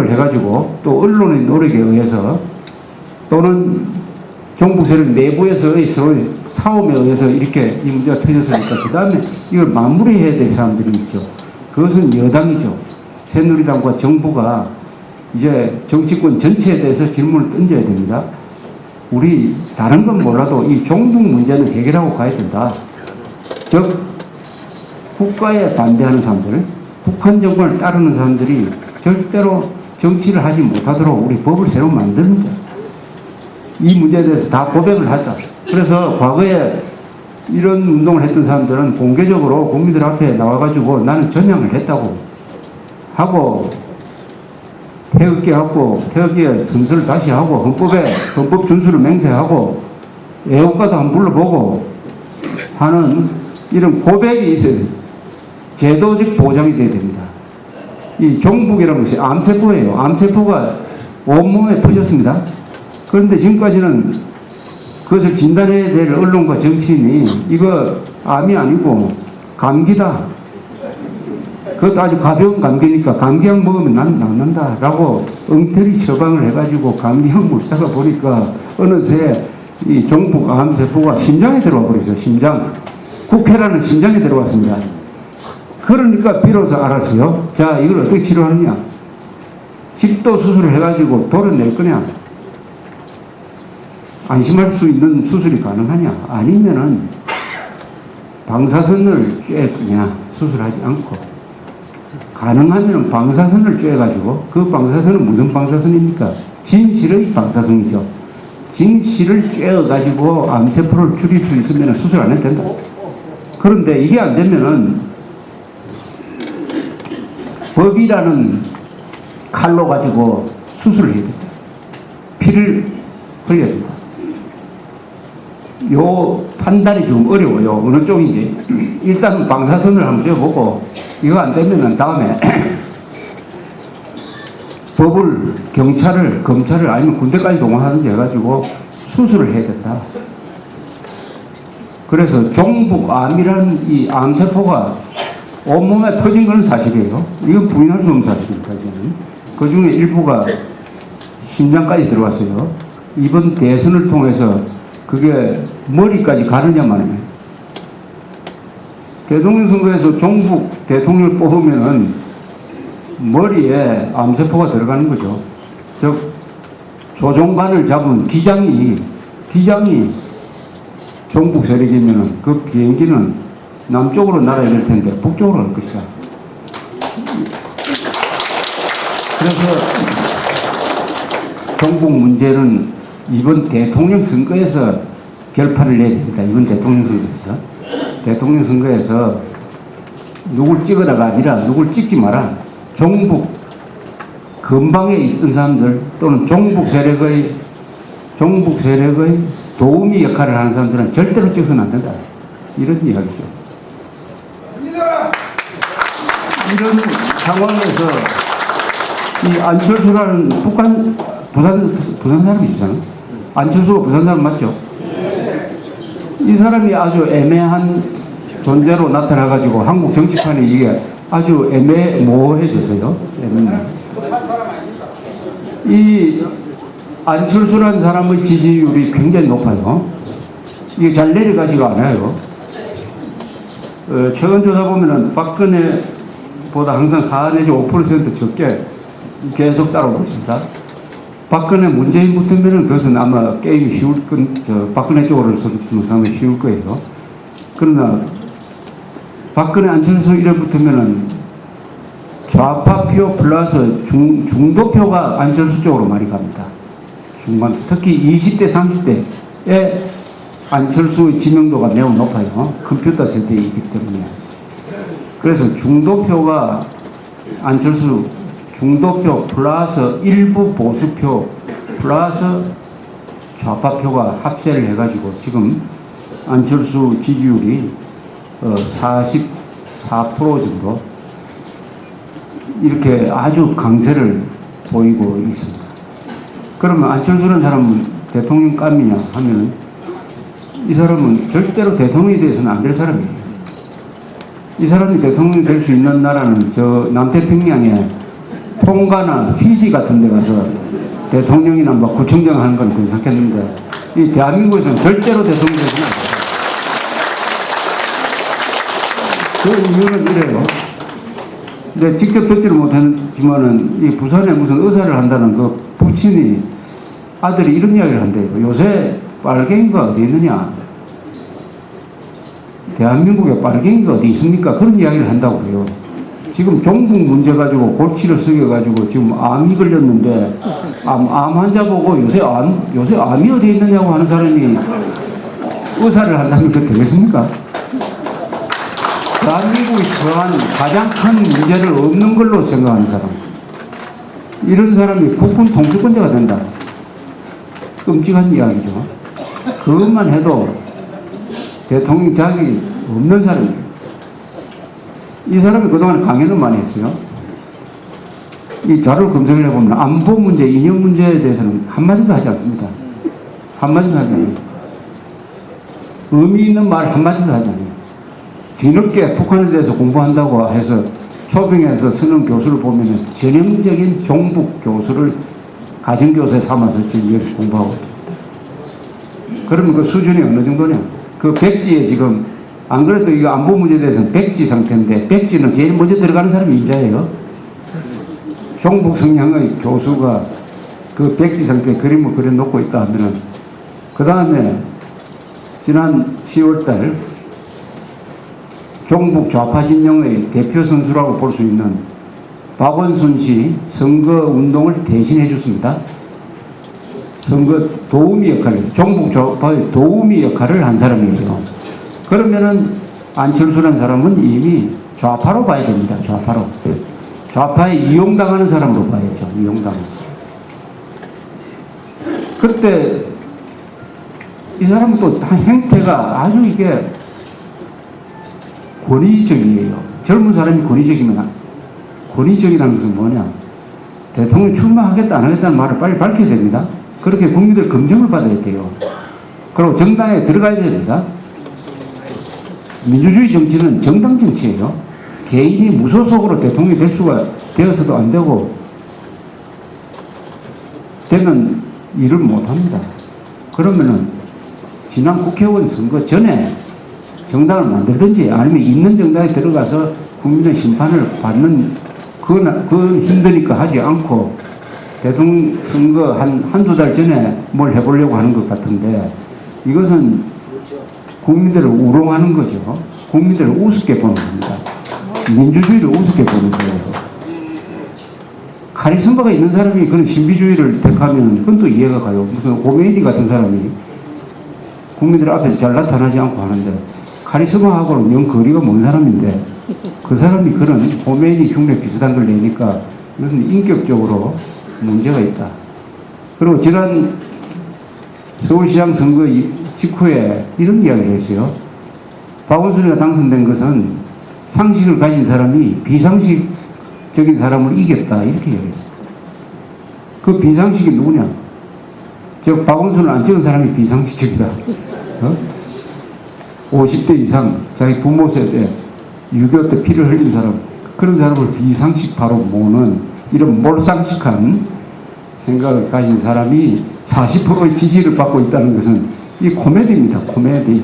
노력을 해가지고 또 언론의 노력에 의해서 또는 종북 세력 내부에서의 서로의 싸움에 의해서 이렇게 이 문제가 터졌으니까 그 다음에 이걸 마무리해야 될 사람들이 있죠. 그것은 여당이죠. 새누리당과 정부가 이제 정치권 전체에 대해서 질문을 던져야 됩니다. 우리 다른 건 몰라도 이 종북 문제는 해결하고 가야 된다. 즉 국가에 반대하는 사람들, 북한 정권을 따르는 사람들이 절대로 정치를 하지 못하도록 우리 법을 새로 만듭니다. 이 문제에 대해서 다 고백을 하자. 그래서 과거에 이런 운동을 했던 사람들은 공개적으로 국민들 앞에 나와가지고 나는 전향을 했다고 하고 태극기에 선서를 다시 하고 헌법 준수를 맹세하고 애국가도 한번 불러보고 하는 이런 고백이 있어요. 제도적 보장이 돼야 됩니다. 이 종북이라는 것이 암세포예요. 암세포가 온몸에 퍼졌습니다. 그런데 지금까지는 그것을 진단해야 될 언론과 정치인이 이거 암이 아니고 감기다. 그것도 아주 가벼운 감기니까 감기약 먹으면 난 낫는다라고 엉터리 처방을 해가지고 감기약 먹다가 보니까 어느새 이 종북 암세포가 심장에 들어와 버리죠. 심장. 국회라는 심장에 들어왔습니다. 그러니까 비로소 알았어요. 자, 이걸 어떻게 치료하느냐. 식도 수술을 해가지고 도려낼 거냐. 안심할 수 있는 수술이 가능하냐. 아니면은 방사선을 쬐 거냐. 수술하지 않고. 가능하면 방사선을 쬐가지고 그 방사선은 무슨 방사선입니까? 진실의 방사선이죠. 진실을 쬐어가지고 암세포를 줄일 수 있으면 수술 안 해도 된다. 그런데 이게 안 되면은 법이라는 칼로 가지고 수술을 해야 된다. 피를 흘려야 된다. 요 판단이 좀 어려워요. 어느 쪽인지. 일단 방사선을 한번 쬐보고 이거 안 되면은 다음에 법을, 경찰을, 검찰을 아니면 군대까지 동원하든지 해가지고 수술을 해야 된다. 그래서 종북암이라는 이 암세포가 온몸에 퍼진 건 사실이에요. 이건 부인할 수 없는 사실입니다. 그 중에 일부가 심장까지 들어왔어요. 이번 대선을 통해서 그게 머리까지 가느냐 마느냐. 대통령 선거에서 종북 대통령을 뽑으면은 머리에 암세포가 들어가는 거죠. 즉 조종관을 잡은 기장이 종북 세력이면은 그 비행기는 남쪽으로 날아야 될 텐데 북쪽으로 갈 것이다. 그래서 종북 문제는 이번 대통령 선거에서 결판을 내야 됩니다. 이번 대통령 선거에서. 대통령 선거에서 누굴 찍으라가 아니라 누굴 찍지 마라. 종북 근방에 있던 사람들 또는 종북 세력의 도우미 역할을 하는 사람들은 절대로 찍어서는 안 된다. 이런 이야기죠. 이런 상황에서 이 안철수라는 부산 사람이잖아. 안철수가 부산 사람 맞죠? 이 사람이 아주 애매한 존재로 나타나가지고 한국 정치판에 이게 아주 모호해졌어요. 이 안철수라는 사람의 지지율이 굉장히 높아요. 이게 잘 내려가지가 않아요. 최근 조사 보면은 박근혜보다 항상 4 내지 5% 적게 계속 따라오고 있습니다. 박근혜 문재인 붙으면은 그것은 아마 게임이 쉬울 박근혜 쪽으로 상당히 쉬울 거예요. 그러나 박근혜 안철수 이래 붙으면은 좌파표 플러스 중도표가 안철수 쪽으로 많이 갑니다. 중간, 특히 20대, 30대에 안철수의 지명도가 매우 높아요. 컴퓨터 세대이기 때문에. 그래서 중도표가 안철수 중도표 플러스 일부 보수표 플러스 좌파표가 합세를 해가지고 지금 안철수 지지율이 44% 정도 이렇게 아주 강세를 보이고 있습니다. 그러면 안철수라는 사람은 대통령 깜이냐 하면 이 사람은 절대로 대통령이 돼서는 안 될 사람이에요. 이 사람이 대통령이 될 수 있는 나라는 저 남태평양에 통가나 휘지 같은 데 가서 대통령이나 뭐 구청장 하는 건 괜찮겠는데, 이 대한민국에서는 절대로 대통령이 되지는 않아요. 그 이유는 이래요. 근데 직접 듣지를 못하지만은 이 부산에 무슨 의사를 한다는 그 부친이 아들이 이런 이야기를 한대요. 요새 빨갱이가 어디 있느냐? 대한민국에 빨갱이가 어디 있습니까? 그런 이야기를 한다고요. 지금 종북 문제 가지고 골치를 숙여가지고 지금 암이 걸렸는데 암 환자 보고 요새 암이 어디 있느냐고 하는 사람이 의사를 한다면 그게 되겠습니까? 대한민국이 처한 가장 큰 문제를 없는 걸로 생각하는 사람, 이런 사람이 국군 통수권자가 된다. 끔찍한 이야기죠. 그것만 해도 대통령 자격이 없는 사람이에요. 이 사람이 그동안 강연을 많이 했어요. 이 자료를 검색을 해보면 안보 문제, 이념 문제에 대해서는 한마디도 하지 않습니다. 한마디도 하지 않아요. 의미 있는 말 한마디도 하지 않아요. 뒤늦게 북한에 대해서 공부한다고 해서 초빙해서 쓰는 교수를 보면 전형적인 종북 교수를 가정교사에 삼아서 지금 열심히 공부하고 있다. 그러면 그 수준이 어느 정도냐? 그 백지에 지금, 안 그래도 이거 안보 문제에 대해서는 백지 상태인데, 백지는 제일 먼저 들어가는 사람이 인자예요. 종북 성향의 교수가 그 백지 상태에 그림을 그려놓고 있다 하면은, 그 다음에 지난 10월달 종북 좌파 진영의 대표 선수라고 볼 수 있는 박원순 씨 선거 운동을 대신해 줬습니다. 선거 도우미 역할을, 종북 좌파의 도우미 역할을 한 사람이에요. 그러면은 안철수라는 사람은 이미 좌파로 봐야 됩니다. 좌파로. 좌파에 이용당하는 사람으로 봐야죠. 이용당하는 사람. 그때 이 사람은 또 행태가 아주 이게 권위적이에요. 젊은 사람이 권위적이면, 권위적이라는 것은 뭐냐? 대통령 출마하겠다 안 하겠다는 말을 빨리 밝혀야 됩니다. 그렇게 국민들 검증을 받아야 돼요. 그리고 정당에 들어가야 됩니다. 민주주의 정치는 정당 정치예요. 개인이 무소속으로 대통령이 될 수가 되어서도 안 되고 되면 일을 못합니다. 그러면은 지난 국회의원 선거 전에 정당을 만들든지 아니면 있는 정당에 들어가서 국민의 심판을 받는, 그건 힘드니까 하지 않고 대통령 선거 한두 달 전에 뭘 해보려고 하는 것 같은데, 이것은 국민들을 우롱하는 거죠. 국민들을 우습게 보는 겁니다. 민주주의를 우습게 보는 거예요. 카리스마가 있는 사람이 그런 신비주의를 택하면 그건 또 이해가 가요. 무슨 고메인이 같은 사람이 국민들 앞에서 잘 나타나지 않고 하는데, 카리스마하고는 영 거리가 먼 사람인데 그 사람이 그런 고메인이 흉내 비슷한 걸 내니까 이것은 인격적으로 문제가 있다. 그리고 지난 서울시장 선거 직후에 이런 이야기를 했어요. 박원순이가 당선된 것은 상식을 가진 사람이 비상식적인 사람을 이겼다, 이렇게 이야기했어요. 그 비상식이 누구냐? 즉 박원순을 안 찍은 사람이 비상식적이다. 50대 이상 자기 부모 세대 6.25 때 피를 흘린 사람, 그런 사람을 비상식 바로 모는 이런 몰상식한 생각을 가진 사람이 40%의 지지를 받고 있다는 것은 이 코미디입니다. 코미디.